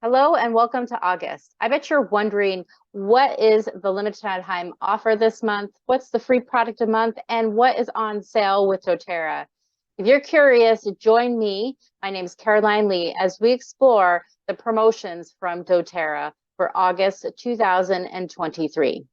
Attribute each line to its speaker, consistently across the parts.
Speaker 1: Hello and welcome to August. I bet you're wondering, what is the limited time offer this month? What's the free product a month? And what is on sale with doTERRA? If you're curious, join me. My name is Caroline Lee as we explore the promotions from doTERRA for August 2023.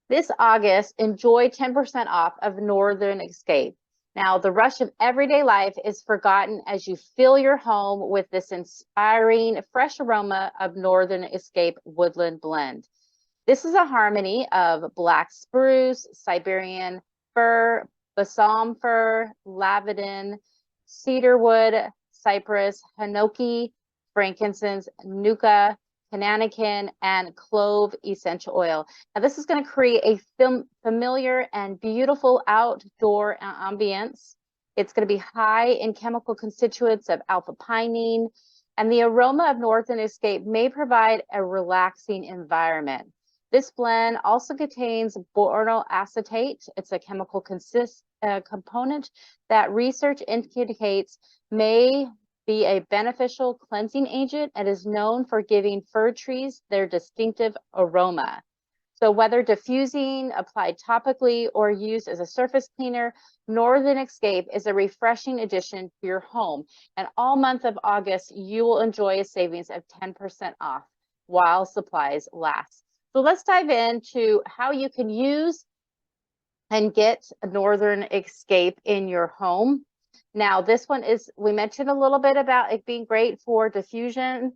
Speaker 1: This August, enjoy 10% off of Northern Escape. Now, the rush of everyday life is forgotten as you fill your home with this inspiring, fresh aroma of Northern Escape Woodland Blend. This is a harmony of black spruce, Siberian fir, balsam fir, lavender, cedarwood, cypress, hinoki, frankincense, nuka, Cananikin, and clove essential oil. Now, this is going to create a familiar and beautiful outdoor ambience. It's going to be high in chemical constituents of alpha pinene, and the aroma of Northern Escape may provide a relaxing environment. This blend also contains boryl acetate. It's a chemical component that research indicates may be a beneficial cleansing agent and is known for giving fir trees their distinctive aroma. So whether diffusing, applied topically, or used as a surface cleaner, Northern Escape is a refreshing addition to your home. And all month of August, you will enjoy a savings of 10% off while supplies last. So let's dive into how you can use and get Northern Escape in your home. Now, this one is, we mentioned a little bit about it being great for diffusion.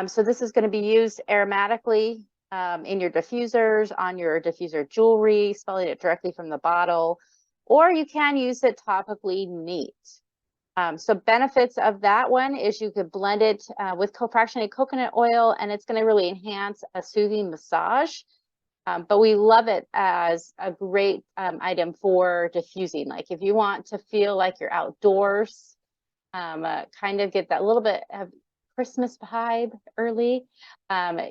Speaker 1: So this is going to be used aromatically in your diffusers, on your diffuser jewelry, smelling it directly from the bottle, or you can use it topically neat. So benefits of that one is you could blend it with fractionated coconut oil, and it's going to really enhance a soothing massage. But we love it as a great item for diffusing. Like if you want to feel like you're outdoors, kind of get that little bit of Christmas vibe early,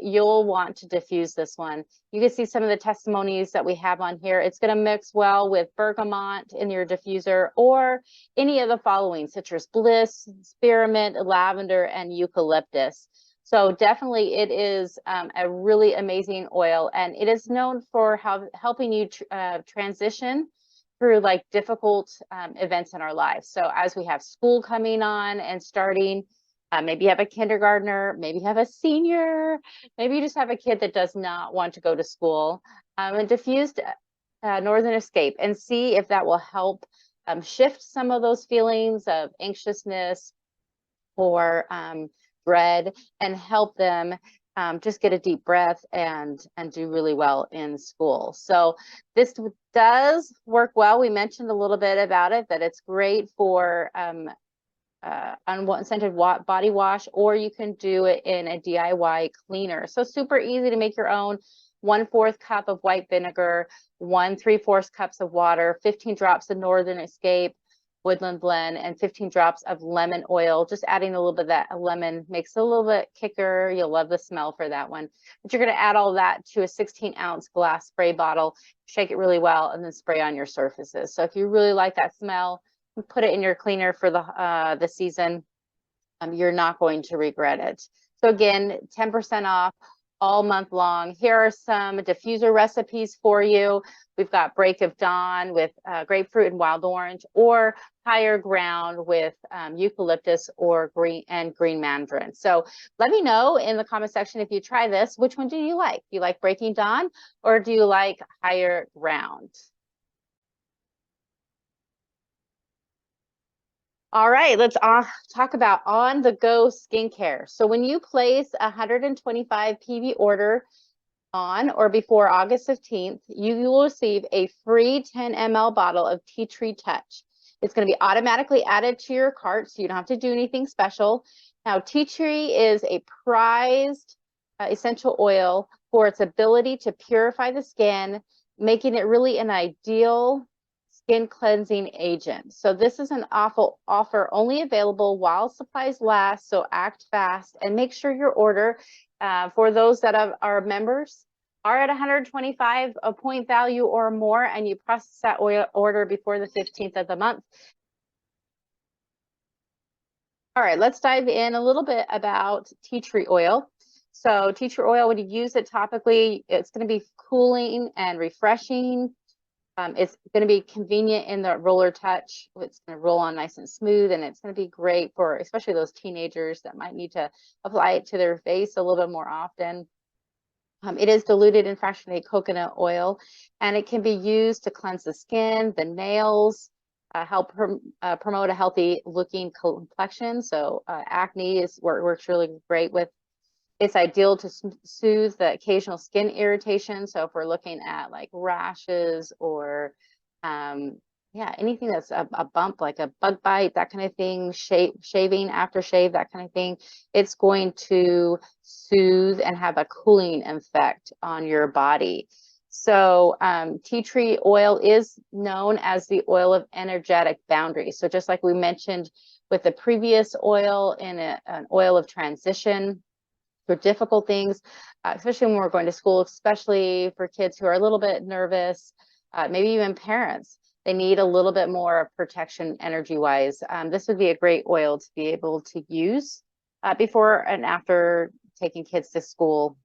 Speaker 1: you'll want to diffuse this one. You can see some of the testimonies that we have on here. It's going to mix well with bergamot in your diffuser or any of the following: citrus bliss, spearmint, lavender, and eucalyptus. So definitely it is a really amazing oil, and it is known for helping you transition through like difficult events in our lives. So as we have school coming on and starting, maybe you have a kindergartner, maybe you have a senior, maybe you just have a kid that does not want to go to school, and diffused Northern Escape, and see if that will help shift some of those feelings of anxiousness or dread, and help them just get a deep breath and do really well in school. So this does work well. We mentioned a little bit about it, that it's great for unscented body wash, or you can do it in a DIY cleaner. So super easy to make your own. 1/4 cup of white vinegar, 1 3/4 cups of water, 15 drops of Northern Escape Woodland Blend, and 15 drops of lemon oil. Just adding a little bit of that lemon makes it a little bit kicker. You'll love the smell for that one. But you're going to add all that to a 16-ounce glass spray bottle, shake it really well, and then spray on your surfaces. So if you really like that smell, put it in your cleaner for the season. You're not going to regret it. So again, 10% off all month long. Here are some diffuser recipes for you. We've got Break of Dawn with grapefruit and wild orange, or Higher Ground with eucalyptus or green mandarin. So let me know in the comment section, if you try this, which one do you like? Do you like Breaking Dawn, or do you like Higher Ground? All right, let's talk about on-the-go skincare. So when you place a 125 PV order on or before August 15th, you will receive a free 10 ml bottle of Tea Tree Touch. It's going to be automatically added to your cart, so you don't have to do anything special. Now, tea tree is a prized essential oil for its ability to purify the skin, making it really an ideal skin cleansing agent. So this is an offer only available while supplies last. So act fast and make sure your order for those that are members are at 125 a point value or more, and you process that order before the 15th of the month. All right, let's dive in a little bit about tea tree oil. So tea tree oil, when you use it topically, it's going to be cooling and refreshing. It's going to be convenient in the roller touch. It's going to roll on nice and smooth, and it's going to be great for especially those teenagers that might need to apply it to their face a little bit more often. It is diluted in fractionated coconut oil, and it can be used to cleanse the skin, the nails, help promote a healthy looking complexion. So acne works really great with. It's ideal to soothe the occasional skin irritation. So if we're looking at like rashes or yeah, anything that's a bump, like a bug bite, that kind of thing, shaving, aftershave, that kind of thing, it's going to soothe and have a cooling effect on your body. So tea tree oil is known as the oil of energetic boundaries. So just like we mentioned with the previous oil in an oil of transition for difficult things, especially when we're going to school, especially for kids who are a little bit nervous, maybe even parents. They need a little bit more protection energy-wise. This would be a great oil to be able to use before and after taking kids to school.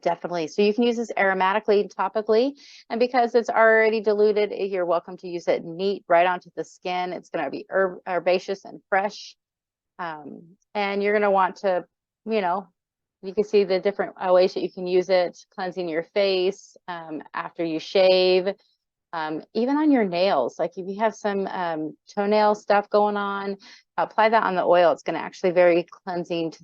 Speaker 1: Definitely. So you can use this aromatically, topically, and because it's already diluted, you're welcome to use it neat right onto the skin. It's going to be herbaceous and fresh. And you're going to want to, you know, you can see the different ways that you can use it, cleansing your face after you shave, even on your nails. Like if you have some toenail stuff going on, apply that on the oil. It's going to actually very cleansing to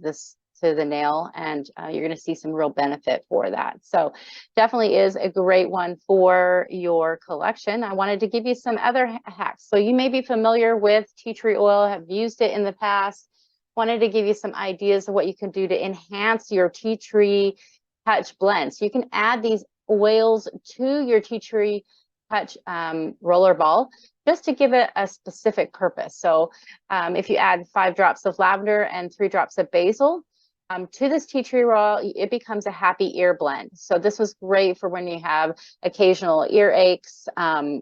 Speaker 1: the nail, and you're going to see some real benefit for that. So definitely is a great one for your collection. I wanted to give you some other hacks. So you may be familiar with tea tree oil, have used it in the past. Wanted to give you some ideas of what you can do to enhance your tea tree touch blend. So you can add these oils to your tea tree touch roller ball just to give it a specific purpose. So if you add 5 drops of lavender and 3 drops of basil to this tea tree oil, it becomes a happy ear blend. So this was great for when you have occasional ear aches,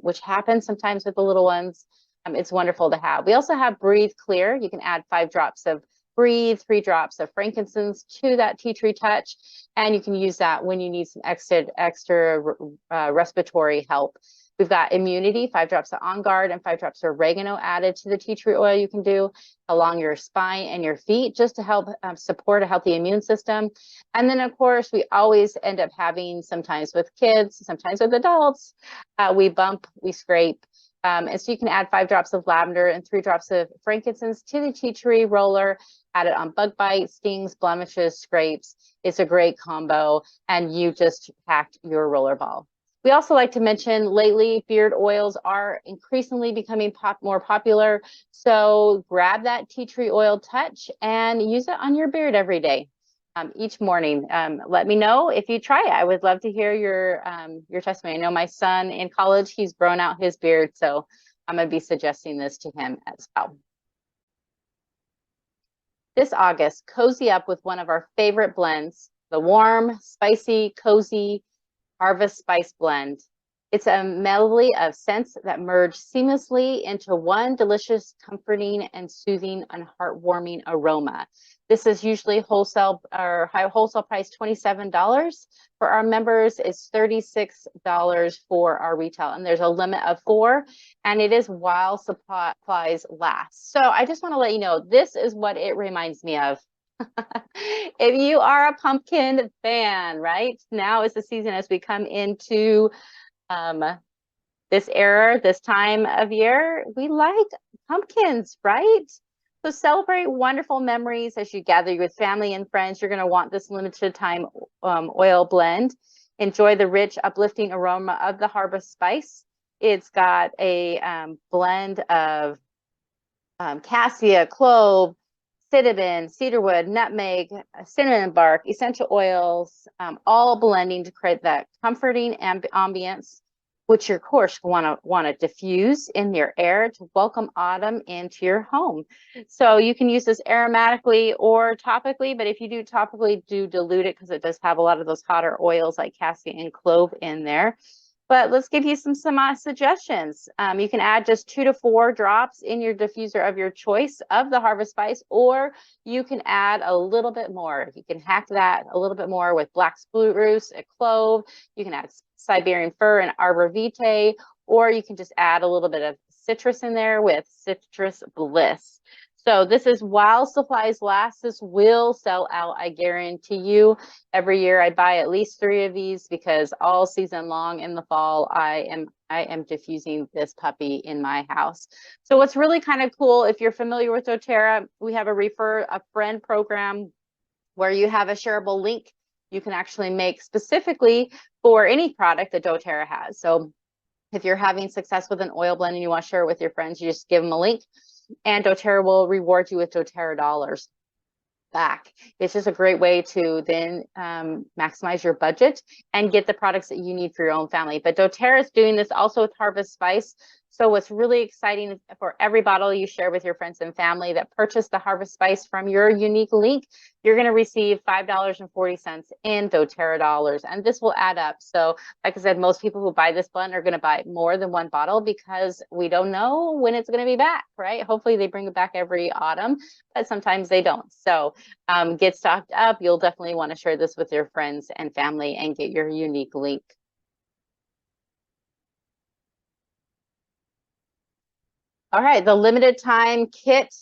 Speaker 1: which happens sometimes with the little ones. It's wonderful to have. We also have Breathe Clear. You can add 5 drops of Breathe, 3 drops of frankincense to that tea tree touch, and you can use that when you need some extra respiratory help. We've got Immunity, 5 drops of On Guard and 5 drops of oregano added to the tea tree oil you can do along your spine and your feet just to help support a healthy immune system. And then, of course, we always end up having, sometimes with kids, sometimes with adults, we bump, we scrape. And so you can add 5 drops of lavender and 3 drops of frankincense to the tea tree roller, add it on bug bites, stings, blemishes, scrapes. It's a great combo, and you just packed your roller ball. We also like to mention lately beard oils are increasingly becoming more popular. So grab that tea tree oil touch and use it on your beard every day. Each morning. Let me know if you try it. I would love to hear your testimony. I know my son in college, he's grown out his beard, so I'm going to be suggesting this to him as well. This August, cozy up with one of our favorite blends, the warm, spicy, cozy Harvest Spice Blend. It's a medley of scents that merge seamlessly into one delicious, comforting, and soothing and heartwarming aroma. This is usually wholesale price $27. For our members, it's $36 for our retail, and there's a limit of 4, and it is while supplies last. So I just want to let you know, this is what it reminds me of. If you are a pumpkin fan, right? Now is the season as we come into this era, this time of year, we like pumpkins, right? So celebrate wonderful memories as you gather with family and friends. You're going to want this limited time oil blend. Enjoy the rich, uplifting aroma of the harvest spice. It's got a blend of cassia, clove, cinnamon, cedarwood, nutmeg, cinnamon bark, essential oils, all blending to create that comforting ambience which your course want to diffuse in your air to welcome autumn into your home. So you can use this aromatically or topically, but if you do topically, do dilute it because it does have a lot of those hotter oils like cassia and clove in there. But let's give you some suggestions. You can add just 2 to 4 drops in your diffuser of your choice of the harvest spice, or you can add a little bit more. You can hack that a little bit more with black spruce, a clove. You can add Siberian fir and arbor vitae, or you can just add a little bit of citrus in there with citrus bliss. So this is while supplies last. This will sell out, I guarantee you. Every year I buy at least 3 of these because all season long in the fall I am diffusing this puppy in my house. So what's really kind of cool, if you're familiar with doTERRA, we have a refer a friend program where you have a shareable link you can actually make specifically for any product that doTERRA has. So if you're having success with an oil blend and you want to share it with your friends, you just give them a link and doTERRA will reward you with doTERRA dollars back. It's just a great way to then maximize your budget and get the products that you need for your own family. But doTERRA is doing this also with Harvest Spice. So what's really exciting is for every bottle you share with your friends and family that purchase the Harvest Spice from your unique link, you're going to receive $5.40 in doTERRA dollars. And this will add up. So like I said, most people who buy this blend are going to buy more than 1 bottle because we don't know when it's going to be back, right? Hopefully they bring it back every autumn, but sometimes they don't. So get stocked up. You'll definitely want to share this with your friends and family and get your unique link. All right, the limited time kit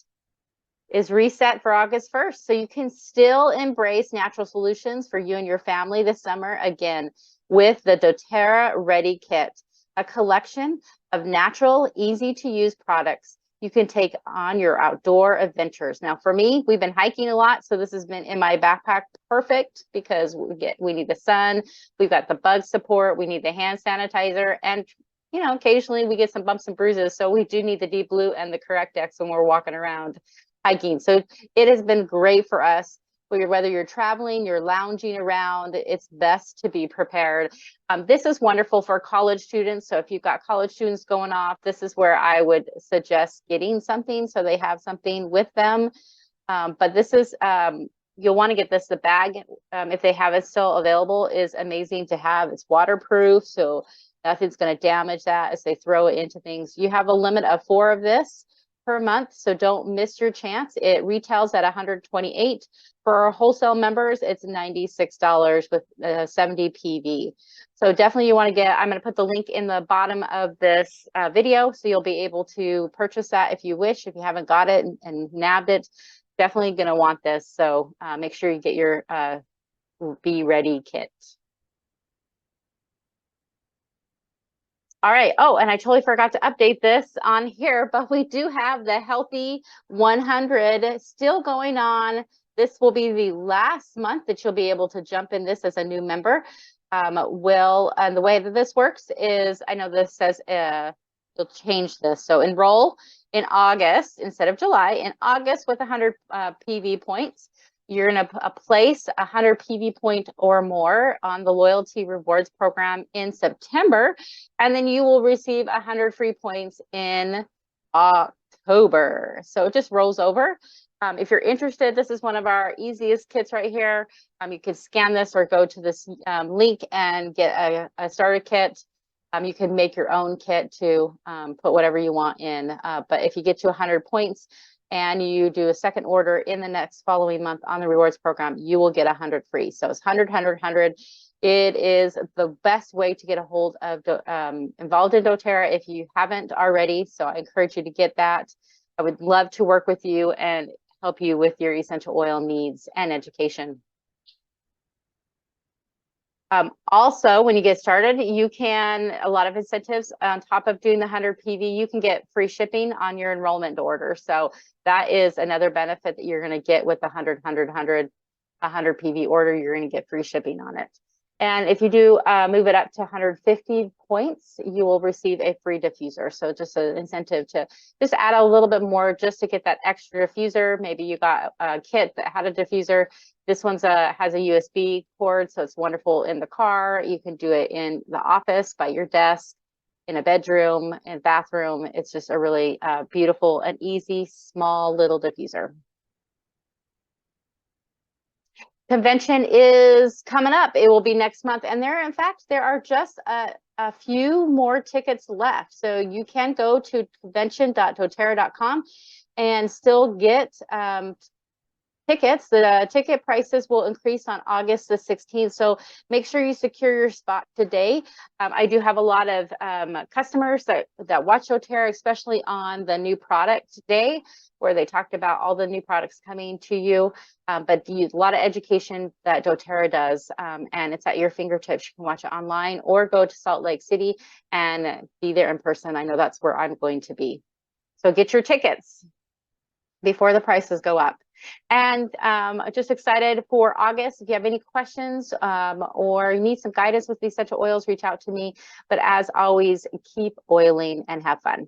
Speaker 1: is reset for August 1st. So you can still embrace natural solutions for you and your family this summer again with the doTERRA Ready Kit, a collection of natural, easy to use products you can take on your outdoor adventures. Now for me, we've been hiking a lot, so this has been in my backpack perfect because we need the sun, we've got the bug support, we need the hand sanitizer, and you know, occasionally we get some bumps and bruises, so we do need the deep blue and the Correct-X when we're walking around hiking. So it has been great for us. Whether you're traveling, you're lounging around, it's best to be prepared. This is wonderful for college students. So if you've got college students going off, this is where I would suggest getting something so they have something with them. But this is, you'll want to get this. The bag, if they have it still available, is amazing to have. It's waterproof, so nothing's going to damage that as they throw it into things. You have a limit of 4 of this per month, so don't miss your chance. It retails at $128. For our wholesale members, it's $96 with 70 PV. So definitely you want to get, I'm going to put the link in the bottom of this video, so you'll be able to purchase that if you wish. If you haven't got it and nabbed it, definitely going to want this. So make sure you get your Be Ready kit. All right. Oh, and I totally forgot to update this on here, but we do have the Healthy 100 still going on. This will be the last month that you'll be able to jump in this as a new member. And the way that this works is, I know this says you'll change this. So enroll in August instead of July. In August with 100 PV points. You're going to place 100 PV point or more on the loyalty rewards program in September, and then you will receive 100 free points in October. So it just rolls over. If you're interested, this is one of our easiest kits right here. You can scan this or go to this link and get a starter kit. You can make your own kit to put whatever you want in. But if you get to 100 points, and you do a second order in the next following month on the rewards program, you will get 100 free. So it's 100, 100, 100. It is the best way to get a hold of involved in doTERRA if you haven't already. So I encourage you to get that. I would love to work with you and help you with your essential oil needs and education. Also, when you get started, you can, a lot of incentives on top of doing the 100 PV, you can get free shipping on your enrollment order. So that is another benefit that you're going to get with the 100 PV order. You're going to get free shipping on it. And if you do move it up to 150 points, you will receive a free diffuser. So just an incentive to just add a little bit more just to get that extra diffuser. Maybe you got a kit that had a diffuser. This one's has a USB cord, so it's wonderful in the car. You can do it in the office by your desk. in a bedroom and bathroom. It's just a really beautiful and easy, small little diffuser. Convention is coming up. It will be next month. And in fact, there are just a few more tickets left. So you can go to convention.doterra.com and still get tickets. The ticket prices will increase on August the 16th. So make sure you secure your spot today. I do have a lot of customers that watch doTERRA, especially on the new product day, where they talked about all the new products coming to you. But a lot of education that doTERRA does, and it's at your fingertips. You can watch it online or go to Salt Lake City and be there in person. I know that's where I'm going to be. So get your tickets before the prices go up. And just excited for August. If you have any questions or you need some guidance with the essential oils, reach out to me. But as always, keep oiling and have fun.